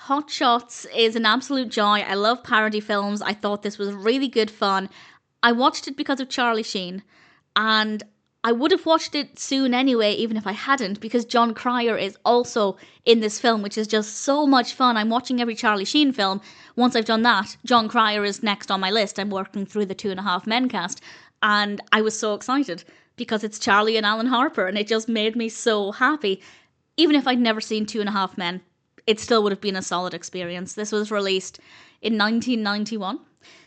Hot Shots is an absolute joy. I love parody films. I thought this was really good fun. I watched it because of Charlie Sheen, and I would have watched it soon anyway, even if I hadn't, because Jon Cryer is also in this film, which is just so much fun. I'm watching every Charlie Sheen film. Once I've done that, Jon Cryer is next on my list. I'm working through the 2.5 Men cast, and I was so excited because it's Charlie and Alan Harper, and it just made me so happy. Even if I'd never seen 2.5 Men, it still would have been a solid experience. This was released in 1991.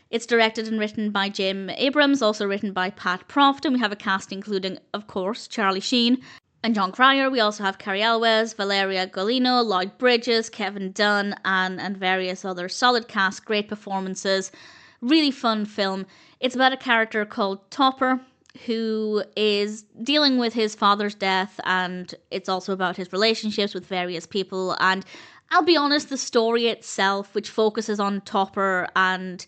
It's directed and written by Jim Abrams, also written by Pat Proft, and we have a cast including, of course, Charlie Sheen and Jon Cryer. We also have Cary Elwes, Valeria Golino, Lloyd Bridges, Kevin Dunn, and various others. Solid cast, great performances, really fun film. It's about a character called Topper, who is dealing with his father's death, and it's also about his relationships with various people. And I'll be honest, the story itself, which focuses on Topper and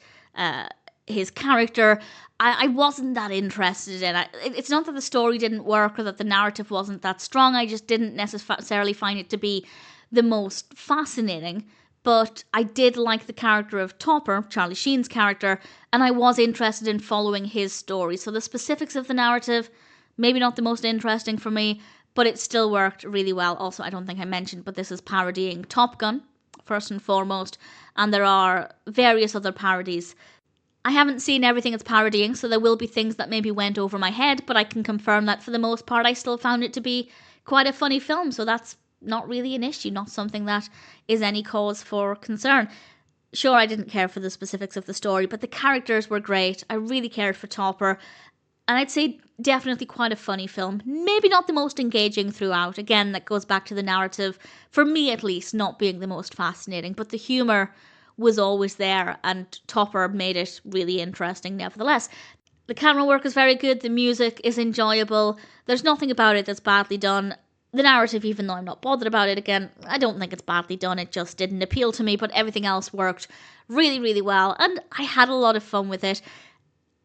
his character, I wasn't that interested in. It's not that the story didn't work or that the narrative wasn't that strong. I just didn't necessarily find it to be the most fascinating. But I did like the character of Topper, Charlie Sheen's character, and I was interested in following his story. So the specifics of the narrative, maybe not the most interesting for me, but it still worked really well. Also, I don't think I mentioned, but this is parodying Top Gun, first and foremost, and there are various other parodies. I haven't seen everything it's parodying, so there will be things that maybe went over my head, but I can confirm that for the most part I still found it to be quite a funny film, so that's not really an issue, not something that is any cause for concern. Sure, I didn't care for the specifics of the story, but the characters were great. I really cared for Topper, and I'd say definitely quite a funny film. Maybe not the most engaging throughout. Again, that goes back to the narrative, for me at least, not being the most fascinating, but the humour was always there, and Topper made it really interesting nevertheless. The camera work is very good, the music is enjoyable, there's nothing about it that's badly done. The narrative, even though I'm not bothered about it, again, I don't think it's badly done, it just didn't appeal to me, but everything else worked really, really well, and I had a lot of fun with it.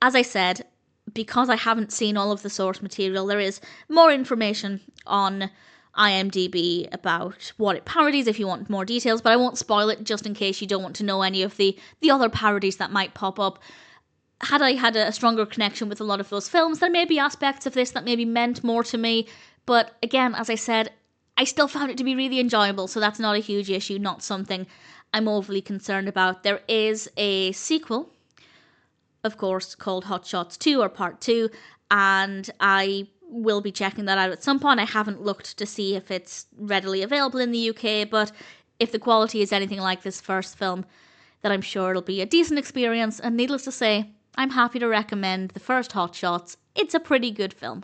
As I said, because I haven't seen all of the source material, there is more information on IMDb about what it parodies if you want more details, but I won't spoil it just in case you don't want to know any of the other parodies that might pop up. Had I had a stronger connection with a lot of those films, there may be aspects of this that maybe meant more to me, but again, as I said, I still found it to be really enjoyable, so that's not a huge issue, not something I'm overly concerned about. There is a sequel, of course, called Hot Shots 2 or Part 2, and I will be checking that out at some point. I haven't looked to see if it's readily available in the UK, but if the quality is anything like this first film, then I'm sure it'll be a decent experience, and needless to say, I'm happy to recommend the first Hot Shots. It's a pretty good film.